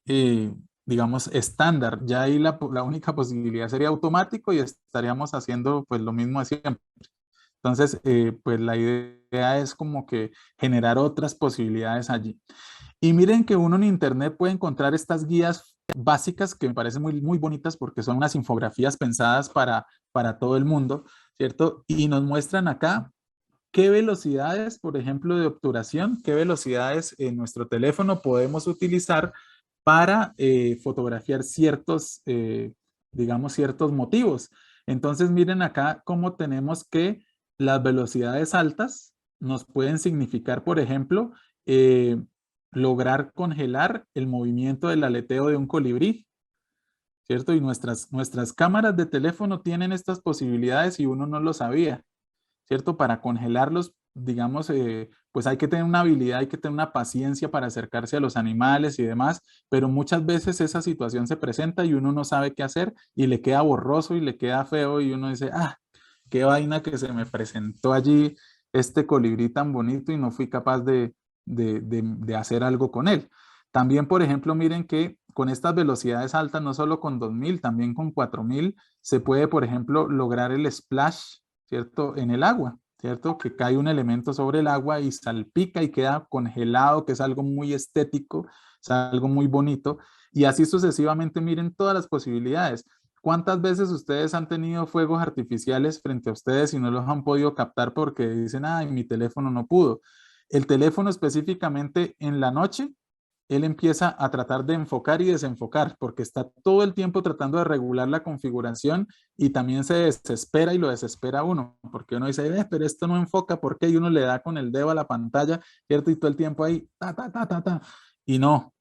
digamos, estándar. Ya ahí la única posibilidad sería automático y estaríamos haciendo pues lo mismo de siempre. Entonces, pues la idea es como que generar otras posibilidades allí. Y miren que uno en internet puede encontrar estas guías básicas que me parecen muy bonitas porque son unas infografías pensadas para todo el mundo, ¿cierto? Y nos muestran acá qué velocidades, por ejemplo, de obturación, qué velocidades en nuestro teléfono podemos utilizar para fotografiar ciertos, digamos, ciertos motivos. Entonces, miren acá cómo tenemos que las velocidades altas nos pueden significar, por ejemplo, lograr congelar el movimiento del aleteo de un colibrí, ¿cierto? Y nuestras cámaras de teléfono tienen estas posibilidades y uno no lo sabía. ¿Cierto? Para congelarlos, digamos, pues hay que tener una habilidad, hay que tener una paciencia para acercarse a los animales y demás, pero muchas veces esa situación se presenta y uno no sabe qué hacer y le queda borroso y le queda feo y uno dice, ah, qué vaina que se me presentó allí este colibrí tan bonito y no fui capaz de hacer algo con él. También, por ejemplo, miren que con estas velocidades altas, no solo con 2000, también con 4000, se puede, por ejemplo, lograr el splash, ¿cierto? En el agua, ¿cierto? Que cae un elemento sobre el agua y salpica y queda congelado, que es algo muy estético, es algo muy bonito. Y así sucesivamente, miren todas las posibilidades. ¿Cuántas veces ustedes han tenido fuegos artificiales frente a ustedes y no los han podido captar porque dicen, ay, mi teléfono no pudo? El teléfono específicamente en la noche, él empieza a tratar de enfocar y desenfocar porque está todo el tiempo tratando de regular la configuración y también se desespera y lo desespera uno porque uno dice, pero esto no enfoca, ¿por qué? Y uno le da con el dedo a la pantalla, ¿cierto? Y todo el tiempo ahí, y no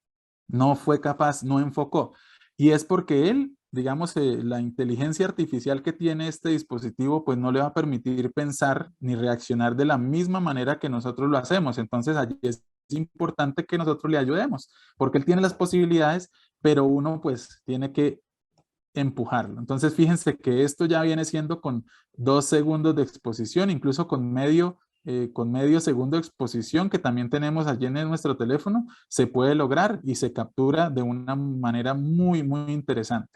fue capaz, no enfocó. Y es porque él, digamos, la inteligencia artificial que tiene este dispositivo, pues no le va a permitir pensar ni reaccionar de la misma manera que nosotros lo hacemos. Entonces, allí es importante que nosotros le ayudemos, porque él tiene las posibilidades, pero uno pues tiene que empujarlo. Entonces, fíjense que esto ya viene siendo con 2 segundos de exposición, incluso con medio segundo de exposición que también tenemos allí en nuestro teléfono, se puede lograr y se captura de una manera muy interesante.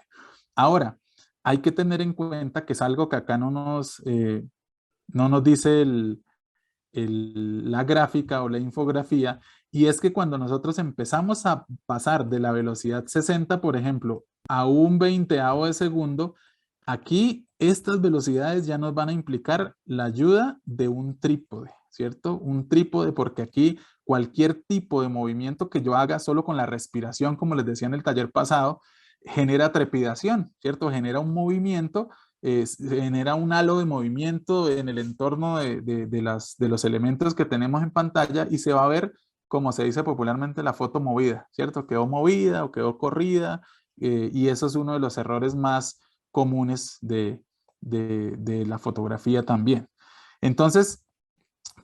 Ahora, hay que tener en cuenta que es algo que acá no nos dice la gráfica o la infografía, y es que cuando nosotros empezamos a pasar de la velocidad 60, por ejemplo, a un veinteavo de segundo, aquí estas velocidades ya nos van a implicar la ayuda de un trípode, ¿cierto? Un trípode porque aquí cualquier tipo de movimiento que yo haga solo con la respiración, como les decía en el taller pasado, genera trepidación, ¿cierto? Genera un movimiento, genera un halo de movimiento en el entorno de los elementos que tenemos en pantalla y se va a ver, como se dice popularmente, la foto movida, ¿cierto? Quedó movida o quedó corrida, y eso es uno de los errores más comunes de la fotografía también. Entonces,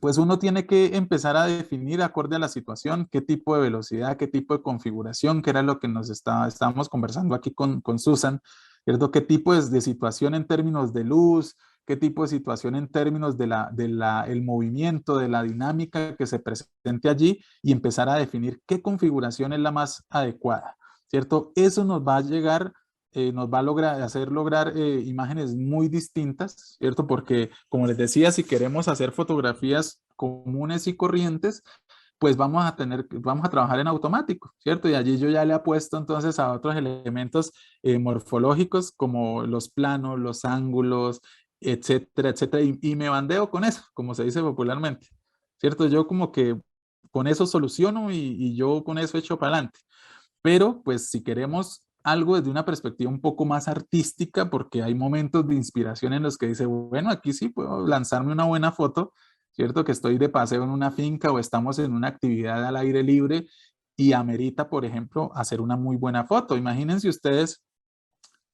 pues uno tiene que empezar a definir acorde a la situación qué tipo de velocidad, qué tipo de configuración, que era lo que estábamos conversando aquí con Susan, ¿cierto? ¿Qué tipo de situación en términos de luz, qué tipo de situación en términos el movimiento, de la dinámica que se presente allí y empezar a definir qué configuración es la más adecuada, ¿cierto? Eso nos va a hacer lograr imágenes muy distintas, ¿cierto? Porque, como les decía, si queremos hacer fotografías comunes y corrientes, pues vamos a trabajar en automático, ¿cierto? Y allí yo ya le apuesto entonces a otros elementos morfológicos como los planos, los ángulos, etcétera, y me bandeo con eso, como se dice popularmente, ¿cierto? Yo como que con eso soluciono y yo con eso echo para adelante. Pero pues si queremos algo desde una perspectiva un poco más artística, porque hay momentos de inspiración en los que dice, bueno, aquí sí puedo lanzarme una buena foto, ¿cierto? Que estoy de paseo en una finca o estamos en una actividad al aire libre y amerita, por ejemplo, hacer una muy buena foto. Imagínense ustedes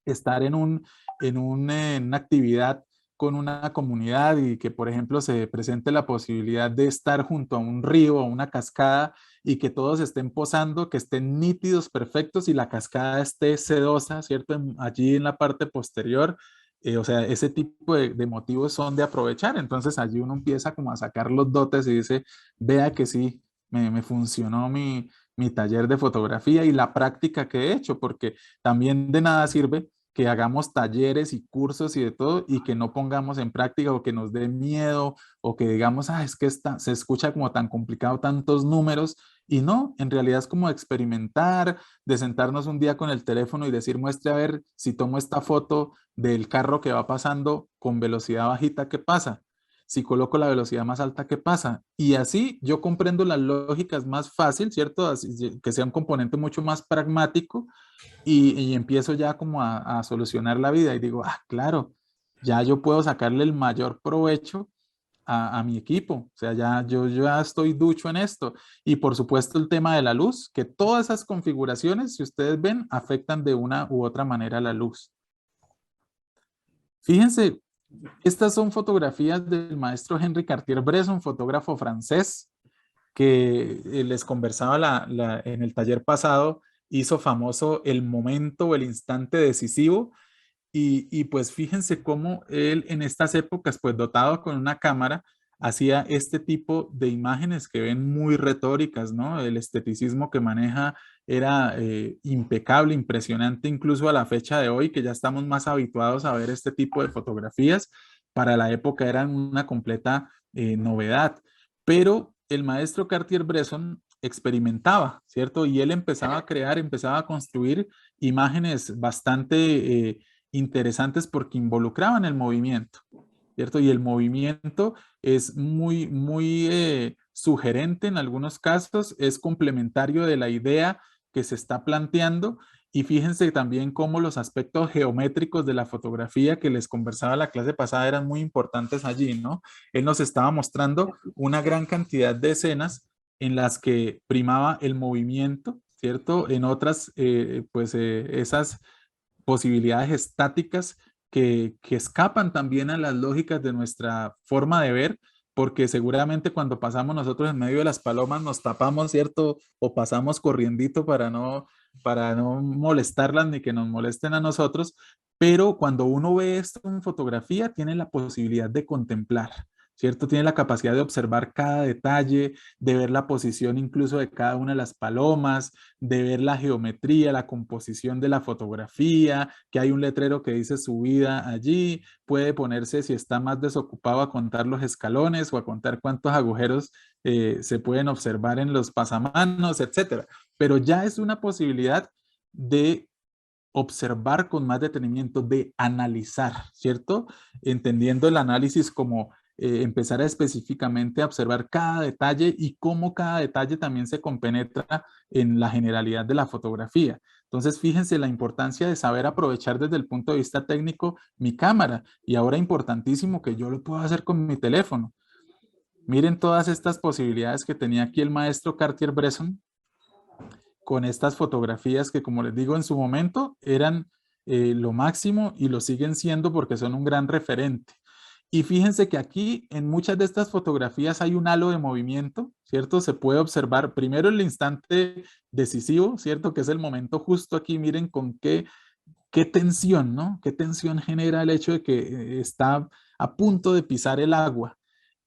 estar en una actividad con una comunidad y que, por ejemplo, se presente la posibilidad de estar junto a un río o una cascada y que todos estén posando, que estén nítidos, perfectos y la cascada esté sedosa, ¿cierto? Allí en la parte posterior. O sea, ese tipo de motivos son de aprovechar. Entonces allí uno empieza como a sacar los dotes y dice, vea que sí, me funcionó mi taller de fotografía y la práctica que he hecho, porque también de nada sirve que hagamos talleres y cursos y de todo y que no pongamos en práctica o que nos dé miedo o que digamos, es que se escucha como tan complicado tantos números y no, en realidad es como experimentar, de sentarnos un día con el teléfono y decir, muestre a ver si tomo esta foto del carro que va pasando con velocidad bajita, ¿qué pasa? Si coloco la velocidad más alta, ¿qué pasa? Y así yo comprendo las lógicas más fácil, ¿cierto? Así, que sea un componente mucho más pragmático y empiezo ya como a solucionar la vida y digo, claro, ya yo puedo sacarle el mayor provecho a mi equipo. O sea, yo ya estoy ducho en esto. Y por supuesto el tema de la luz, que todas esas configuraciones, si ustedes ven, afectan de una u otra manera la luz. Fíjense, estas son fotografías del maestro Henri Cartier-Bresson, fotógrafo francés, que les conversaba en el taller pasado, hizo famoso el momento o el instante decisivo. Y pues fíjense cómo él en estas épocas, pues dotado con una cámara, hacía este tipo de imágenes que ven muy retóricas, ¿no? El esteticismo que maneja era impecable, impresionante, incluso a la fecha de hoy, que ya estamos más habituados a ver este tipo de fotografías. Para la época eran una completa novedad. Pero el maestro Cartier-Bresson experimentaba, ¿cierto? Y él empezaba a crear, empezaba a construir imágenes bastante interesantes porque involucraban el movimiento, ¿cierto? Y el movimiento es muy sugerente en algunos casos, es complementario de la idea que se está planteando. Y fíjense también cómo los aspectos geométricos de la fotografía que les conversaba la clase pasada eran muy importantes allí, ¿no? Él nos estaba mostrando una gran cantidad de escenas en las que primaba el movimiento, ¿cierto? En otras, esas posibilidades estáticas que escapan también a las lógicas de nuestra forma de ver, porque seguramente cuando pasamos nosotros en medio de las palomas nos tapamos, ¿cierto? O pasamos corriendito para no molestarlas ni que nos molesten a nosotros, pero cuando uno ve esto en fotografía, tiene la posibilidad de contemplar, ¿cierto? Tiene la capacidad de observar cada detalle, de ver la posición incluso de cada una de las palomas, de ver la geometría, la composición de la fotografía, que hay un letrero que dice subida allí, puede ponerse si está más desocupado a contar los escalones o a contar cuántos agujeros se pueden observar en los pasamanos, etcétera. Pero ya es una posibilidad de observar con más detenimiento, de analizar, ¿cierto? Entendiendo el análisis como empezar a específicamente a observar cada detalle y cómo cada detalle también se compenetra en la generalidad de la fotografía. Entonces, fíjense la importancia de saber aprovechar desde el punto de vista técnico mi cámara y ahora importantísimo que yo lo puedo hacer con mi teléfono. Miren todas estas posibilidades que tenía aquí el maestro Cartier-Bresson con estas fotografías que, como les digo, en su momento eran lo máximo y lo siguen siendo porque son un gran referente. Y fíjense que aquí en muchas de estas fotografías hay un halo de movimiento, ¿cierto? Se puede observar primero el instante decisivo, ¿cierto? Que es el momento justo aquí. Miren con qué tensión, ¿no? Qué tensión genera el hecho de que está a punto de pisar el agua.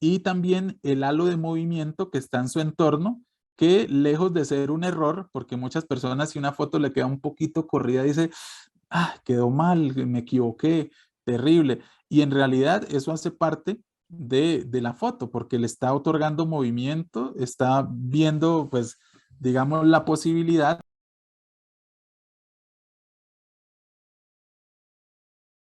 Y también el halo de movimiento que está en su entorno, que lejos de ser un error, porque muchas personas si una foto le queda un poquito corrida, dice, quedó mal, me equivoqué, terrible. Y en realidad eso hace parte de la foto, porque le está otorgando movimiento, está viendo, pues, digamos, la posibilidad